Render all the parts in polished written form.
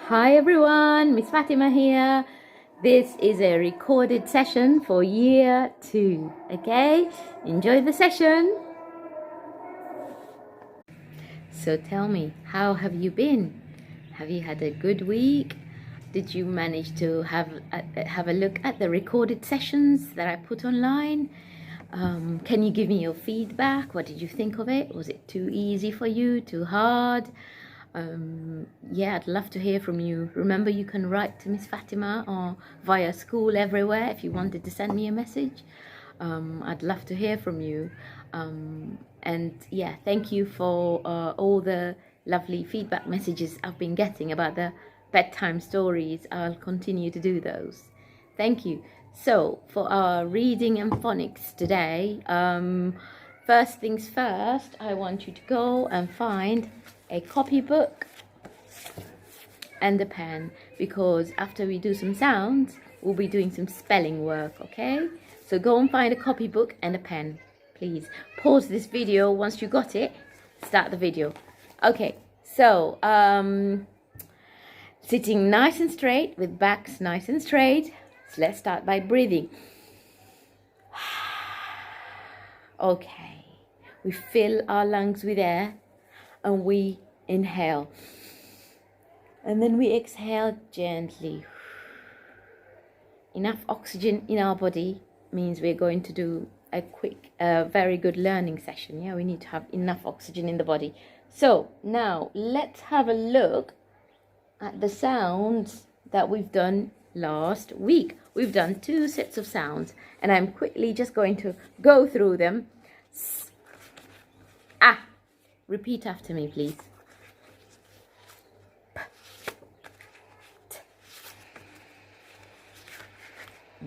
Hi everyone, Ms.Fatema here. This is a recorded session for year 2, okay? Enjoy the session. So tell me, how have you been? Have you had a good week? Did you manage to have a look at the recorded sessions that I put online? Can you give me your feedback? What did you think of it? Was it too easy for you? Too hard? Yeah, I'd love to hear from you. Remember, you can write to Ms.Fatema or via School Everywhere if you wanted to send me a message. I'd love to hear from you. And yeah, thank you for all the lovely feedback messages I've been getting about the bedtime stories. I'll continue to do those. Thank you. So for our reading and phonics today, first things first, I want you to go and find a copybook and a pen, because after we do some sounds, we'll be doing some spelling work, okay? So go and find a copybook and a pen, please. Pause this video once you got it, start the video. Okay, so sitting nice and straight with backs nice and straight. So let's start by breathing. Okay, we fill our lungs with air and we inhale, and then we exhale gently. Enough oxygen in our body means we're going to do a quick, very good learning session. Yeah, we need to have enough oxygen in the body. So now let's have a look at the sounds that we've done last week. We've done 2 sets of sounds, and I'm quickly just going to go through them. Repeat after me, please.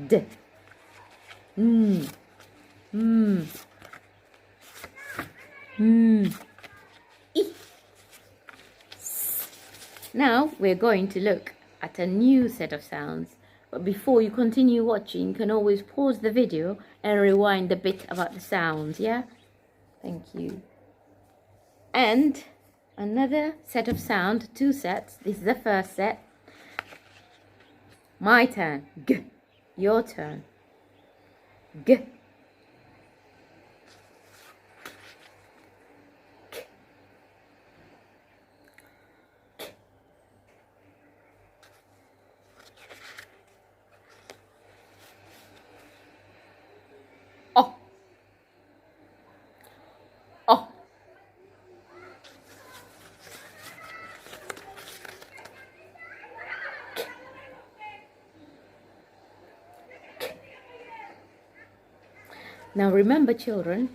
D. E. Now we're going to look at a new set of sounds. But before you continue watching, you can always pause the video and rewind a bit about the sounds, yeah? Thank you. And another set of sound, 2 sets. This is the first set. My turn. G. Your turn. G. K. K. O. O. Now remember, children,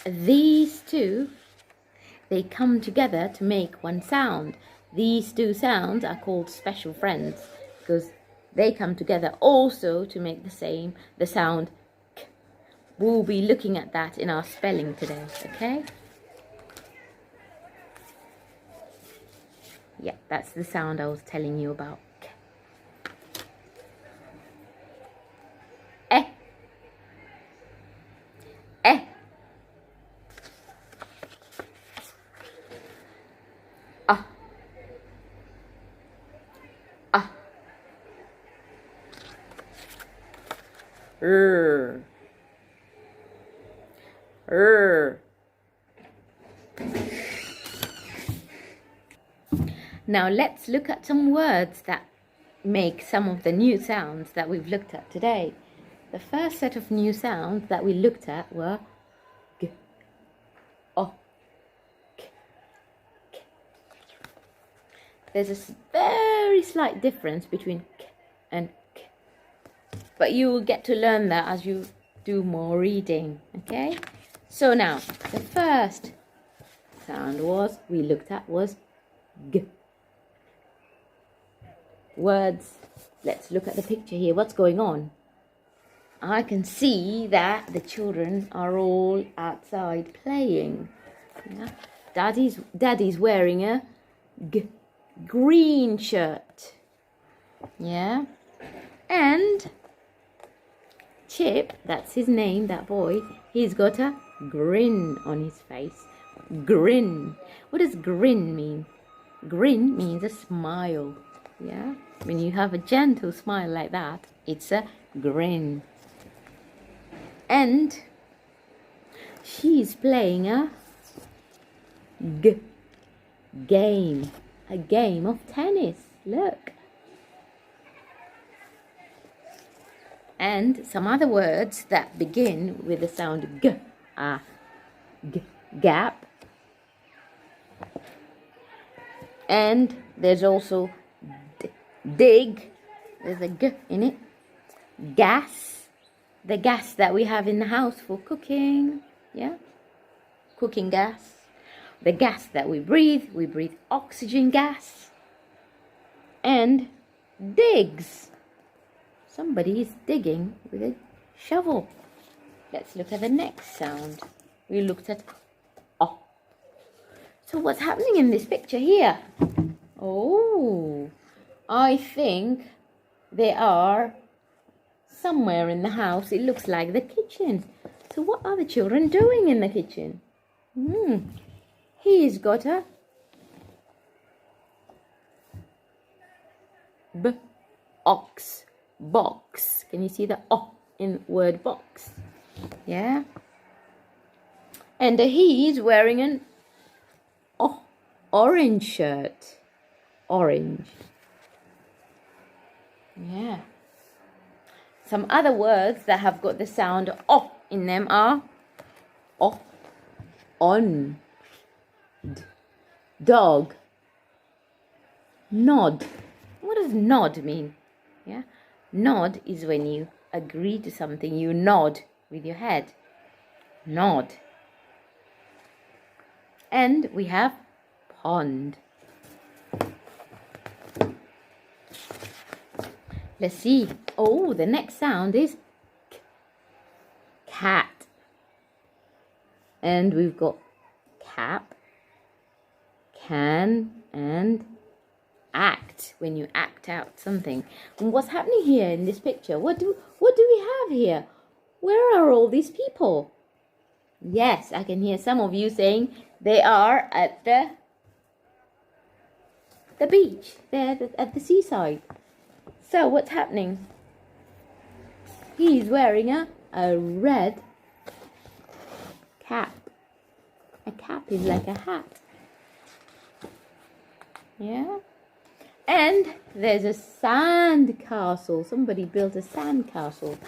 these 2, they come together to make one sound. These 2 sounds are called special friends because they come together also to make the sound K. We'll be looking at that in our spelling today, okay? Yeah, that's the sound I was telling you about. K. Eh. Eh. Ah. Ah. R. R. Now let's look at some words that make some of the new sounds that we've looked at today. The first set of new sounds that we looked at were G, O, K, K. There's a very slight difference between K and K, but you will get to learn that as you do more reading, okay? So now, the first sound we looked at was G. Words, let's look at the picture here. What's going on? I can see that the children are all outside playing. Yeah? Daddy's wearing a green shirt. Yeah? And Chip, that's his name, that boy, he's got a grin on his face. Grin. What does grin mean? Grin means a smile. Yeah, when you have a gentle smile like that, it's a grin. And she's playing a game. A game of tennis. Look. And some other words that begin with the sound g are gap. And there's also dig. There's a g in it. Gas. The gas that we have in the house for cooking. Yeah. Cooking gas. The gas that we breathe oxygen gas. And digs. Somebody is digging with a shovel. Let's look at the next sound. We looked at oh. So what's happening in this picture here? Oh, I think they are somewhere in the house. It looks like the kitchen. So what are the children doing in the kitchen? He's got a box. Can you see the oh in word box? Yeah. And he's wearing an orange shirt. Orange. Yeah. Some other words that have got the sound oh in them are on, dog, nod. What does nod mean? Yeah. Nod is when you agree to something, you nod with your head. Nod. And we have pond. Let's see. Oh, the next sound is cat. And we've got cap, can, and act, when you act out something. And what's happening here in this picture? What do we have here? Where are all these people? Yes, I can hear some of you saying they are at the beach. They're at the seaside. So what's happening? He's wearing a red cap. A cap is like a hat. Yeah. And there's a sand castle. Somebody built a sand castle.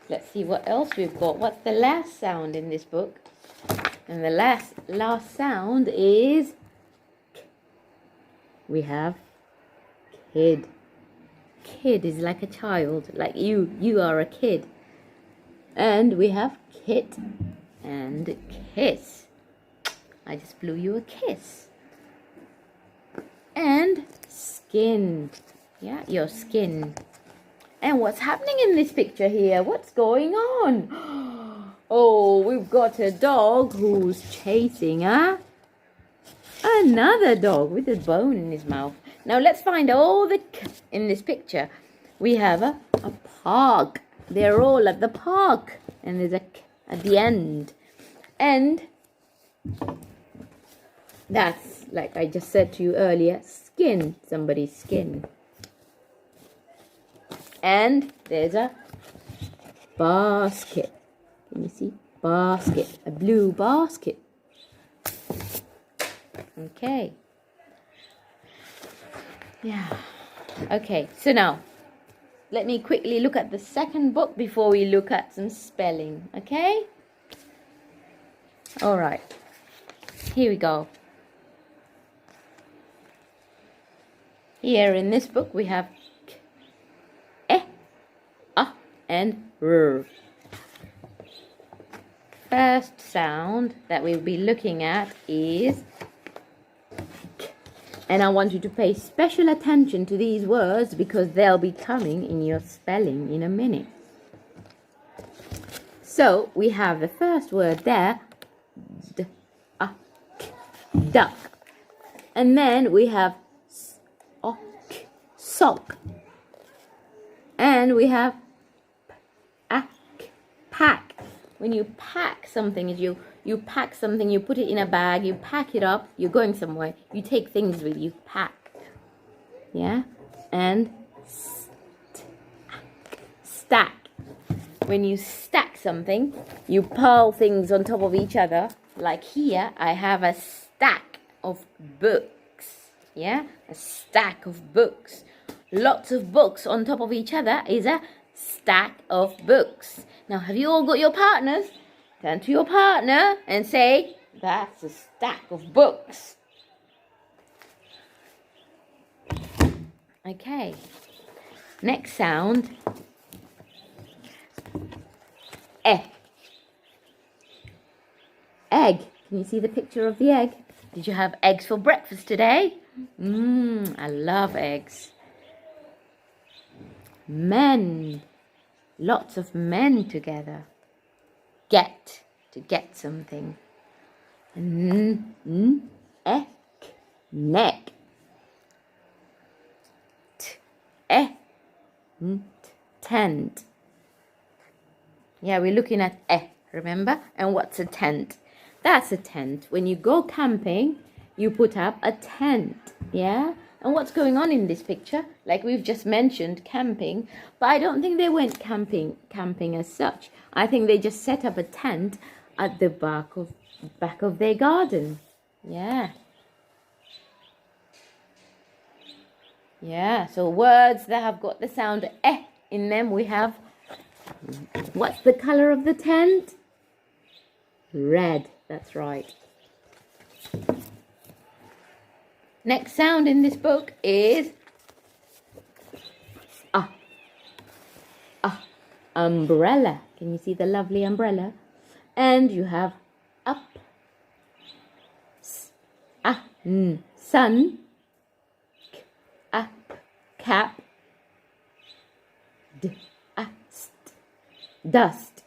Let's see what else we've got. What's the last sound in this book? And the last sound is we have kid. Kid is like a child, like you are a kid. And we have kit and kiss. I just blew you a kiss. And skin. Yeah, your skin. And what's happening in this picture here? What's going on? Oh, we've got a dog who's chasing another dog with a bone in his mouth. Now let's find all the in this picture. We have a park. They're all at the park. And there's a at the end. And that's, like I just said to you earlier, skin. Somebody's skin. And there's a basket. Can you see? Basket. A blue basket. Okay. Yeah. Okay, so now let me quickly look at the second book before we look at some spelling. Okay? All right. Here we go. Here in this book we have and r. First sound that we'll be looking at is k. And I want you to pay special attention to these words because they'll be coming in your spelling in a minute. So we have the first word there, duck. And then we have sock. And we have pack. When you pack something, you you pack something, you put it in a bag, you pack it up, you're going somewhere, you take things with you, pack. Yeah? And stack. When you stack something, you pile things on top of each other. Like here, I have a stack of books. Yeah? A stack of books. Lots of books on top of each other is a stack of books. Now, have you all got your partners? Turn to your partner and say, that's a stack of books. Okay. Next sound. Egg. Can you see the picture of the egg? Did you have eggs for breakfast today? I love eggs. Men. Lots of men together. Get. To get something. Neck. Tent. Yeah, we're looking at remember? And what's a tent? That's a tent. When you go camping, you put up a tent. Yeah? And what's going on in this picture? Like we've just mentioned, camping. But I don't think they went camping as such. I think they just set up a tent at the back of their garden. Yeah. Yeah, so words that have got the sound in them, we have, what's the color of the tent? Red, that's right. Next sound in this book is umbrella. Can you see the lovely umbrella? And you have up, sun, up, cap, dust.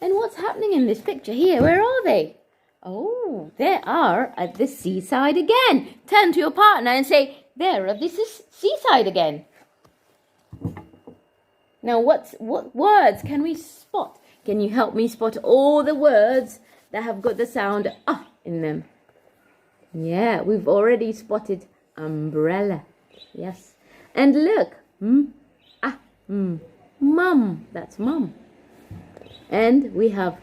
And what's happening in this picture here? Where are they? Oh, they are at the seaside again. Turn to your partner and say, they're at the seaside again. Now, what words can we spot? Can you help me spot all the words that have got the sound in them? Yeah, we've already spotted umbrella. Yes. And look, mum. That's mum. And we have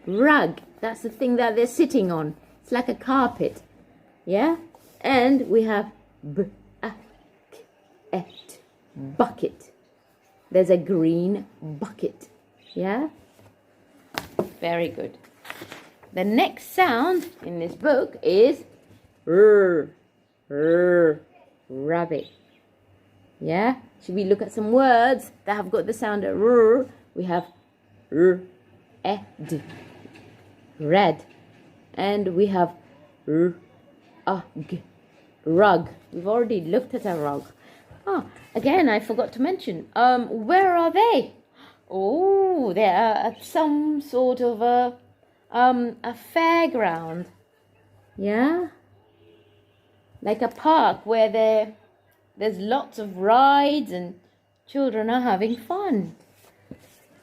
rug. That's the thing that they're sitting on. It's like a carpet. Yeah? And we have bucket. There's a green bucket. Yeah? Very good. The next sound in this book is rabbit. Yeah? Should we look at some words that have got the sound of We have red. And we have rug. We've already looked at a rug. Again, I forgot to mention. Where are they? Oh, they are at some sort of a fairground. Yeah? Like a park where there's lots of rides and children are having fun.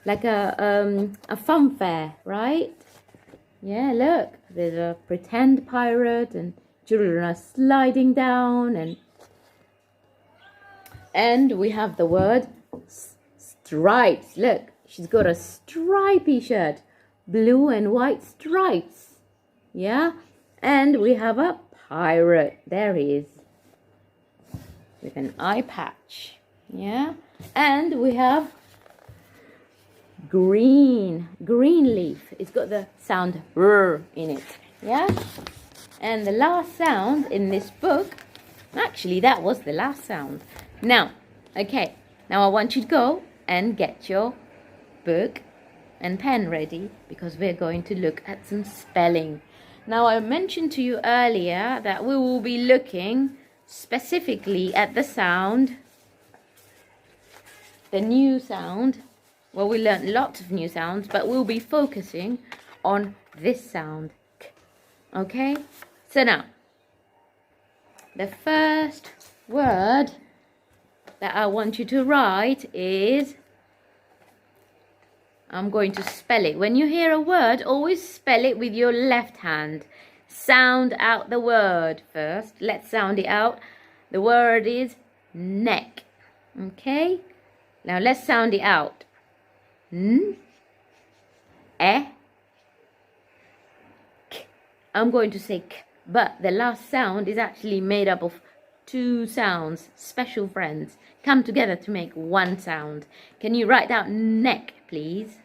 Like a fun fair, right? Yeah, look. There's a pretend pirate and children are sliding down and we have the word stripes. Look, she's got a stripy shirt. Blue and white stripes. Yeah? And we have a pirate. There he is. With an eye patch. Yeah? And we have green leaf. It's got the sound R in it. Yeah? And the last sound in this book, actually that was the last sound. Now I want you to go and get your book and pen ready because we're going to look at some spelling. Now, I mentioned to you earlier that we will be looking specifically at the sound, the new sound. Well, we learned lots of new sounds, but we'll be focusing on this sound. Okay? So now, the first word that I want you to write is I'm going to spell it. When you hear a word, always spell it with your left hand. Sound out the word first. Let's sound it out. The word is neck. Okay? Now let's sound it out. N, e, k. I'm going to say k, but the last sound is actually made up of two sounds. Special friends come together to make one sound. Can you write down neck, please?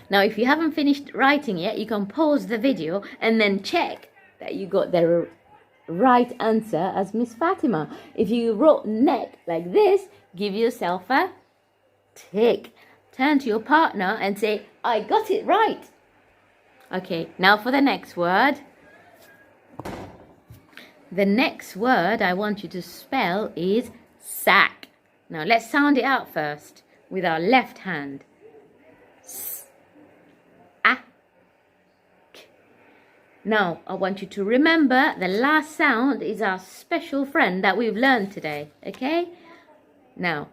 Now, if you haven't finished writing yet, you can pause the video and then check that you got the right answer as Ms.Fatema. If you wrote neck like this, give yourself a tick. Turn to your partner and say, I got it right. Okay, now for the next word. The next word I want you to spell is sack. Now, let's sound it out first with our left hand. Now, I want you to remember the last sound is our special friend that we've learned today, okay? Now,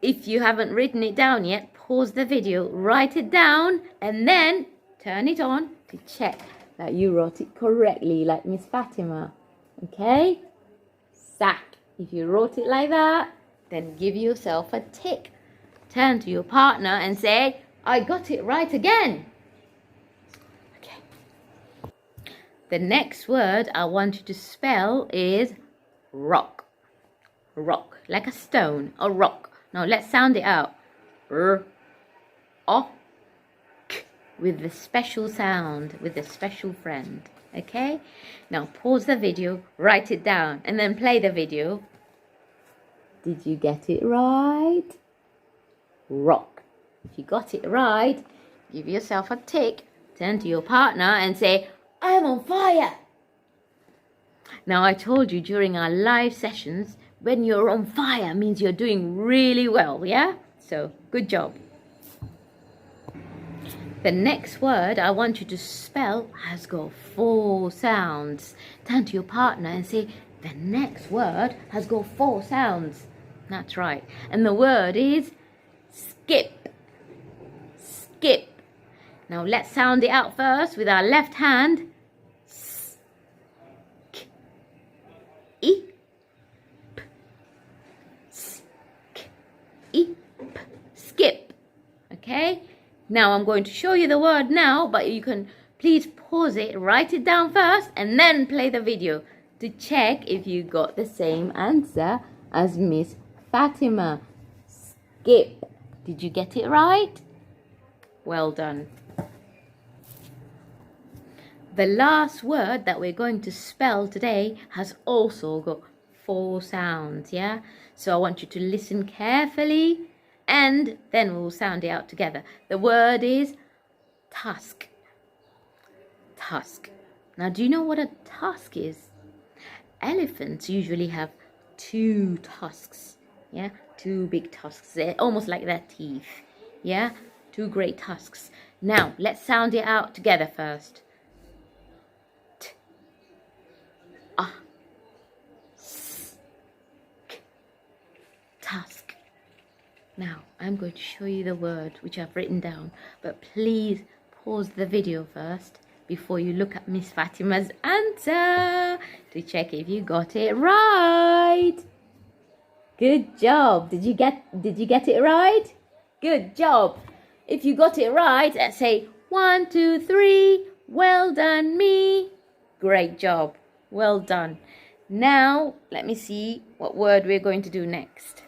if you haven't written it down yet, pause the video, write it down, and then turn it on to check that you wrote it correctly, like Ms.Fatema, okay? Sack. If you wrote it like that, then give yourself a tick. Turn to your partner and say, I got it right again. The next word I want you to spell is rock. Rock, like a stone, a rock. Now let's sound it out. R, o, k, with the special sound, with the special friend. Okay? Now pause the video, write it down, and then play the video. Did you get it right? Rock. If you got it right, give yourself a tick. Turn to your partner and say, I'm on fire. Now, I told you during our live sessions, when you're on fire means you're doing really well, yeah? So, good job. The next word I want you to spell has got 4 sounds. Turn to your partner and say, the next word has got 4 sounds. That's right. And the word is skip. Skip. Now let's sound it out first with our left hand. Skip. Okay? Now I'm going to show you the word now, but you can please pause it, write it down first, and then play the video to check if you got the same answer as Ms.Fatema. Skip. Did you get it right? Well done. The last word that we're going to spell today has also got 4 sounds, yeah? So I want you to listen carefully and then we'll sound it out together. The word is tusk. Tusk. Now, do you know what a tusk is? Elephants usually have 2 tusks, yeah? 2 big tusks. They're almost like their teeth, yeah? 2 great tusks. Now, let's sound it out together first. Tusk. Now, I'm going to show you the word which I've written down, but please pause the video first before you look at Ms.Fatema's answer to check if you got it right. Good job. Did you get it right? Good job. If you got it right, let's say 1, 2, 3. Well done, me. Great job. Well done. Now, let me see what word we're going to do next.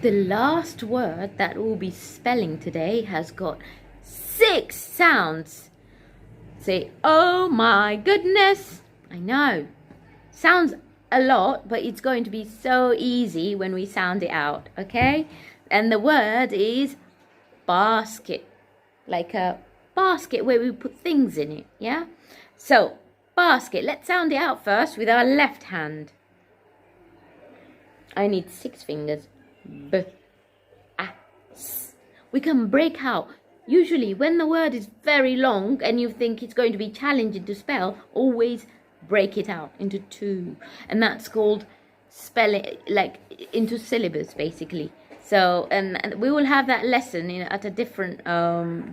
The last word that we'll be spelling today has got 6 sounds. Say, oh my goodness. I know. Sounds a lot, but it's going to be so easy when we sound it out, okay? And the word is basket. Like a basket where we put things in it, yeah? So, basket. Let's sound it out first with our left hand. I need 6 fingers. B, a, s. We can break out. Usually when the word is very long and you think it's going to be challenging to spell, always break it out into 2. And that's called spelling, like into syllables basically. So, and we will have that lesson at a different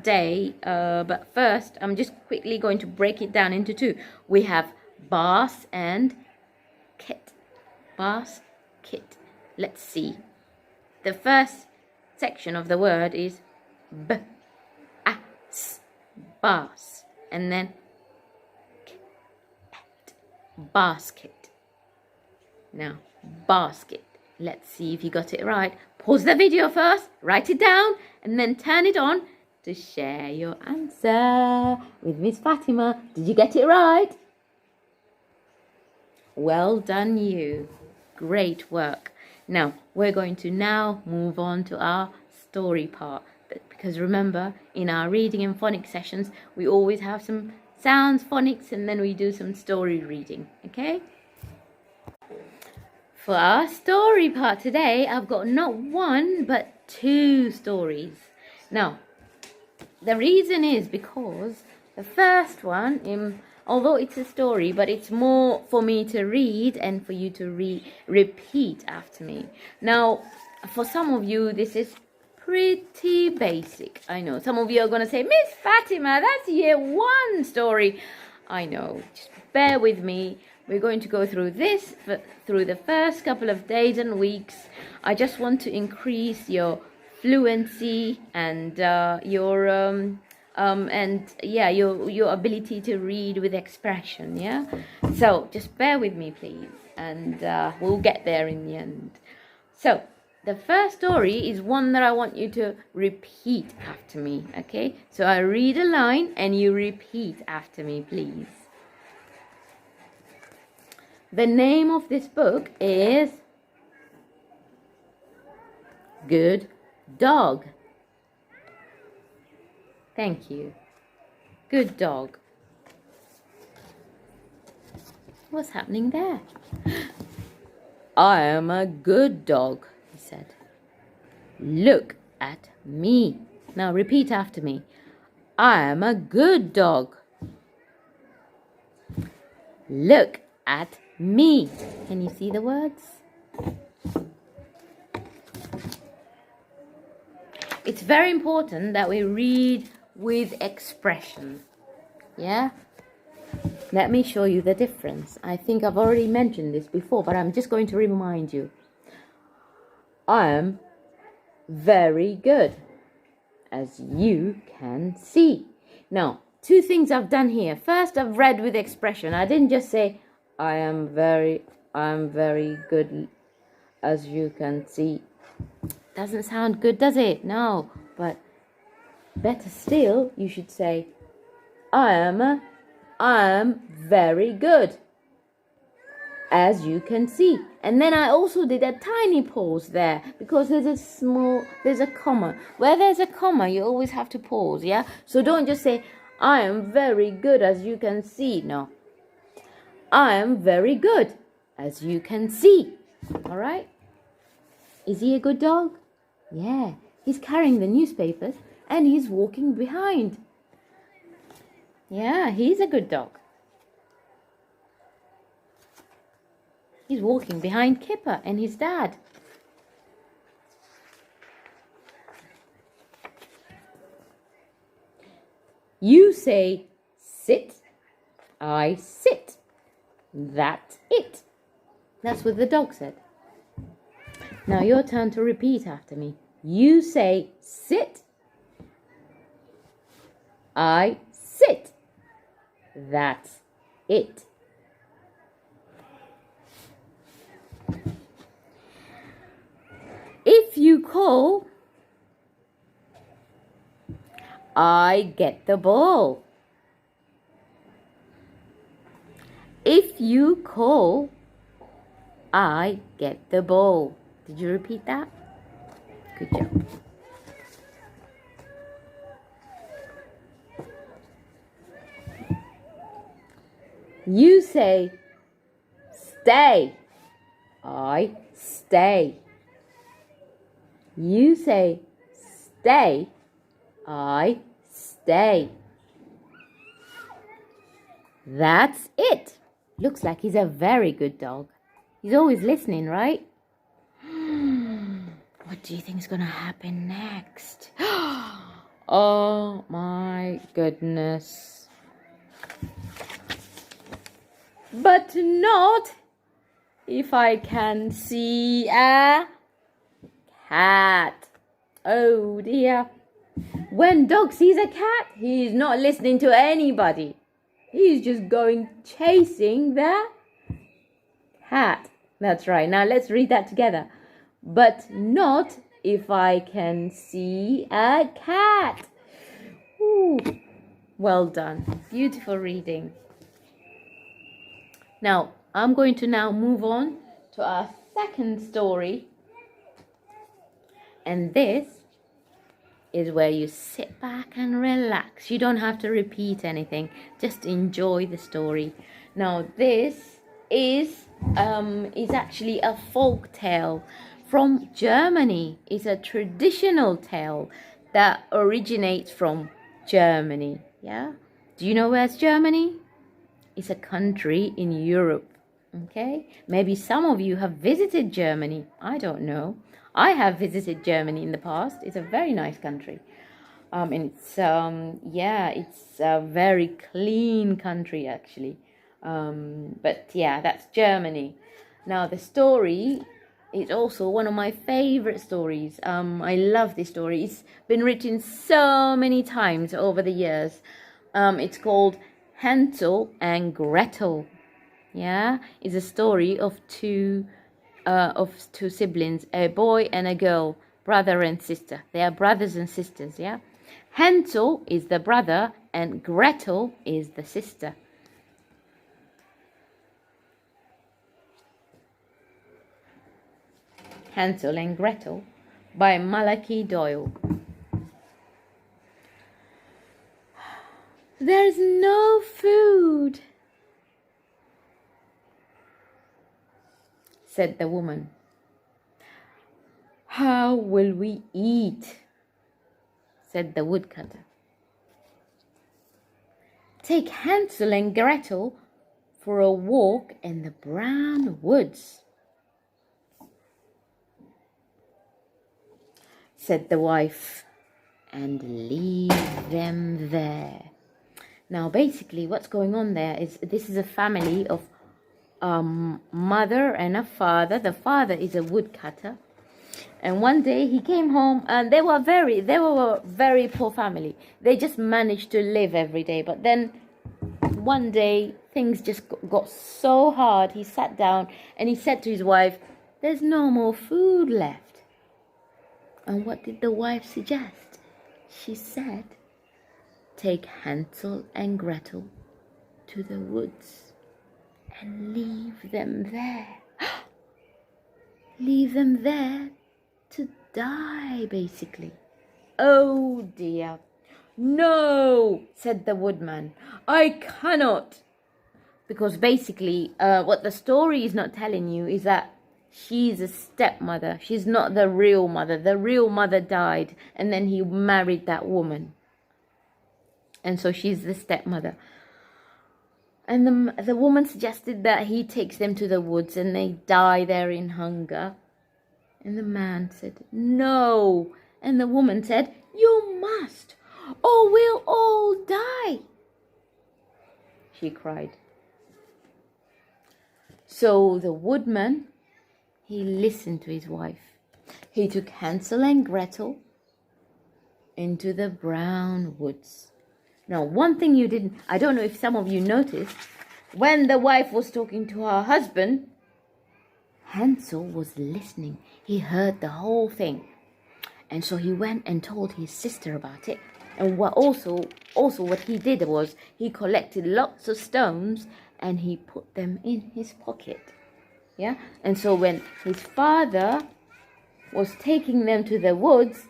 day. But first, I'm just quickly going to break it down into two. We have bass and kit. Bass, kit. Let's see. The first section of the word is b-a-s, bass. And then basket. Now, basket. Let's see if you got it right. Pause the video first, write it down, and then turn it on to share your answer with Ms.Fatema. Did you get it right? Well done, you. Great work. Now, we're going to now move on to our story part. Because remember, in our reading and phonics sessions, we always have some sounds, phonics, and then we do some story reading, okay? For our story part today, I've got not one, but two stories. Now, the reason is because the first one, although it's a story, but it's more for me to read and for you to repeat after me. Now, for some of you, this is pretty basic. I know. Some of you are going to say, Ms.Fatema, that's year 1 story. I know. Just bear with me. We're going to go through this through the first couple of days and weeks. I just want to increase your fluency and your ability to read with expression. Yeah. So just bear with me, please, and we'll get there in the end. So the first story is one that I want you to repeat after me. Okay. So I read a line and you repeat after me, please. The name of this book is Good Dog. Thank you. Good dog. What's happening there? I am a good dog, he said. Look at me. Now repeat after me. I am a good dog. Look at me. Can you see the words? It's very important that we read with expression. Yeah? Let me show you the difference. I think I've already mentioned this before, but I'm just going to remind you. I am very good, as you can see. Now, two things I've done here. First, I've read with expression. I didn't just say, I am very good, as you can see. Doesn't sound good, does it? No, but better still, you should say, I am very good, as you can see. And then I also did a tiny pause there because there's a comma. Where there's a comma, you always have to pause, yeah? So don't just say, I am very good, as you can see. No. I am very good, as you can see. All right? Is he a good dog? Yeah. He's carrying the newspapers and he's walking behind. Yeah, he's a good dog. He's walking behind Kipper and his dad. You say, sit. I sit. That's it. That's what the dog said. Now your turn to repeat after me. You say, sit. I sit. That's it. If you call, I get the ball. If you call, I get the ball. Did you repeat that? Good job. You say, stay. I stay. You say, stay. I stay. That's it. Looks like he's a very good dog. He's always listening, right? What do you think is going to happen next? Oh my goodness. But not if I can see a cat. Oh dear. When dog sees a cat, he's not listening to anybody. He's just going chasing the cat. That's right. Now let's read that together. But not if I can see a cat. Ooh, well done. Beautiful reading. Now, I'm going to now move on to our second story. And this is where you sit back and relax. You don't have to repeat anything. Just enjoy the story. Now, this is actually a folk tale from Germany. It's a traditional tale that originates from Germany. Yeah? Do you know where's Germany? It's a country in Europe. Okay? Maybe some of you have visited Germany. I don't know. I have visited Germany in the past. It's a very nice country. And it's it's a very clean country actually. But yeah, that's Germany. Now the story is also one of my favorite stories. I love this story. It's been written so many times over the years. It's called Hansel and Gretel. Yeah, it's a story of two siblings, a boy and a girl, brother and sister. They are brothers and sisters. Yeah, Hansel is the brother and Gretel is the sister. Hansel and Gretel by Malachi Doyle. There's no food, said the woman. How will we eat? Said the woodcutter. Take Hansel and Gretel for a walk in the brown woods, said the wife, and leave them there. Now, basically, what's going on there is this is a family of mother and a father. The father is a woodcutter, and one day he came home, and they were a very poor family. They just managed to live every day, but then one day things just got so hard. He sat down and he said to his wife, "There's no more food left." And what did the wife suggest? She said, "Take Hansel and Gretel to the woods and leave them there." Leave them there to die, basically. Oh dear. No, said the woodman. I cannot. Because basically, what the story is not telling you is that she's a stepmother. She's not the real mother. The real mother died, and then he married that woman. And so she's the stepmother. And the woman suggested that he takes them to the woods and they die there in hunger. And the man said, no. And the woman said, you must, or we'll all die, she cried. So the woodman, he listened to his wife. He took Hansel and Gretel into the brown woods. Now, one thing you didn't, I don't know if some of you noticed, when the wife was talking to her husband, Hansel was listening. He heard the whole thing. And so he went and told his sister about it. And also what he did was he collected lots of stones and he put them in his pocket. Yeah? And so when his father was taking them to the woods,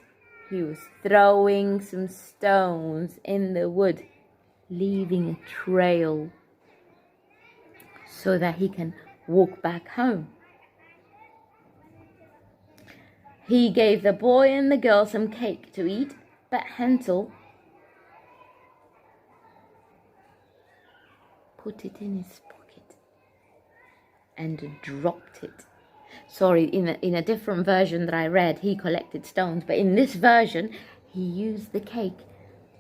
he was throwing some stones in the wood, leaving a trail so that he can walk back home. He gave the boy and the girl some cake to eat, but Hansel put it in his pocket and dropped it Sorry, in a different version that I read, he collected stones. But in this version, he used the cake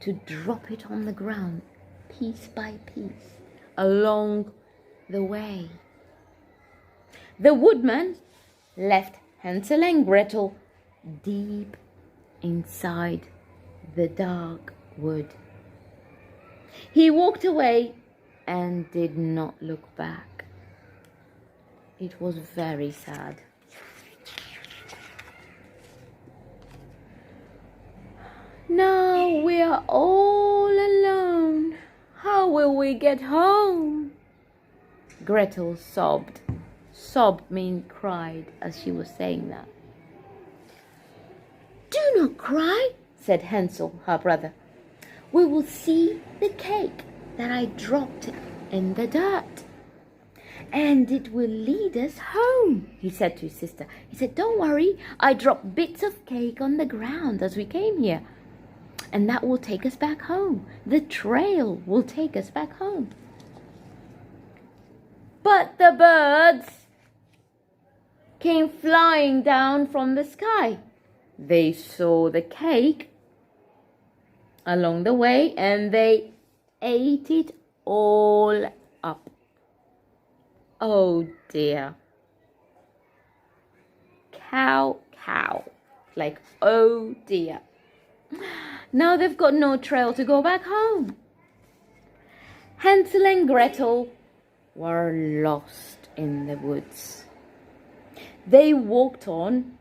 to drop it on the ground, piece by piece, along the way. The woodman left Hansel and Gretel deep inside the dark wood. He walked away and did not look back. It was very sad. Now we are all alone. How will we get home? Gretel sobbed. Sobbed means cried as she was saying that. Do not cry, said Hansel, her brother. We will see the cake that I dropped in the dirt. And it will lead us home, he said to his sister. He said, don't worry, I dropped bits of cake on the ground as we came here. And that will take us back home. The trail will take us back home. But the birds came flying down from the sky. They saw the cake along the way and they ate it all up. Oh dear. Cow. Like, oh dear. Now they've got no trail to go back home. Hansel and Gretel were lost in the woods. They walked on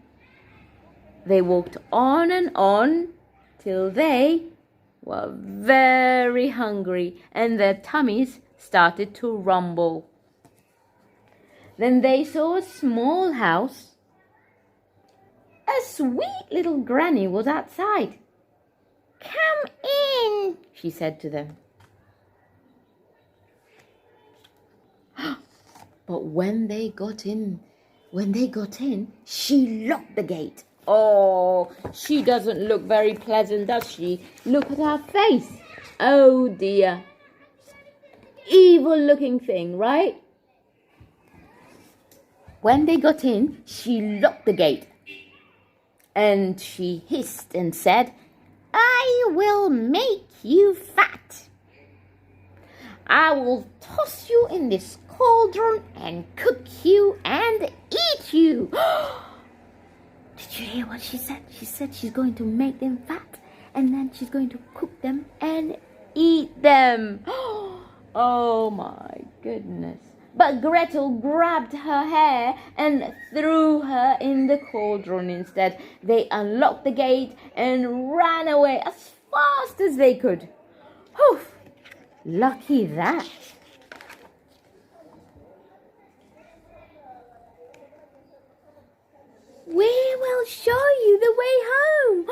and on till they were very hungry and their tummies started to rumble. Then they saw a small house. A sweet little granny was outside. Come in, she said to them. But when they got in, she locked the gate. Oh, she doesn't look very pleasant, does she? Look at her face. Oh dear. Evil looking thing, right? When they got in, she locked the gate. And she hissed and said, I will make you fat. I will toss you in this cauldron and cook you and eat you. Did you hear what she said? She said she's going to make them fat and then she's going to cook them and eat them. Oh my goodness. But Gretel grabbed her hair and threw her in the cauldron instead. They unlocked the gate and ran away as fast as they could. Whew! Lucky that. We will show you the way home.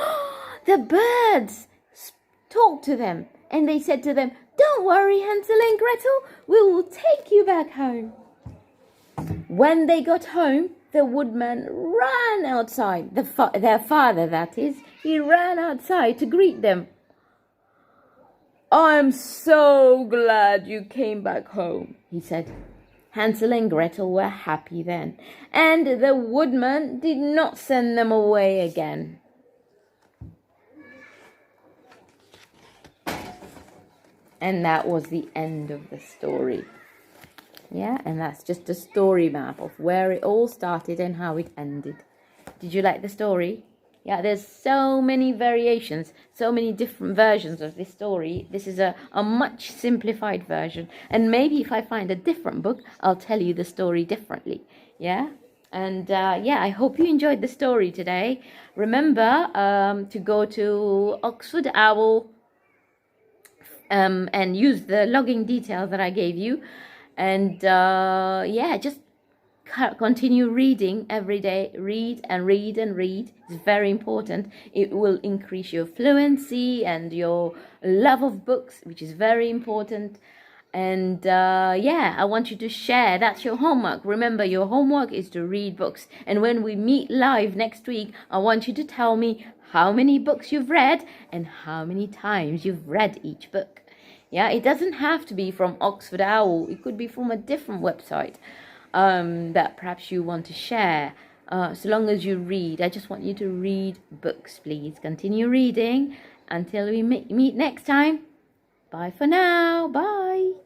The birds talked to them and they said to them, don't worry, Hansel and Gretel, we will take you back home. When they got home, the woodman ran outside, their father that is, he ran outside to greet them. I'm so glad you came back home, he said. Hansel and Gretel were happy then, and the woodman did not send them away again. And that was the end of the story. Yeah, and that's just a story map of where it all started and how it ended. Did you like the story? Yeah, there's so many variations, so many different versions of this story. This is a much simplified version. And maybe if I find a different book, I'll tell you the story differently. Yeah? And yeah, I hope you enjoyed the story today. Remember to go to Oxford Owl and use the login details that I gave you. And yeah, just continue reading every day. Read and read and read. It's very important. It will increase your fluency and your love of books, which is very important. And yeah, I want you to share. That's your homework. Remember, your homework is to read books. And when we meet live next week, I want you to tell me how many books you've read and how many times you've read each book. Yeah, it doesn't have to be from Oxford Owl. It could be from a different website. that perhaps you want to share. So long as you read, I just want you to read books, please. Continue reading until we meet next time. Bye for now. Bye.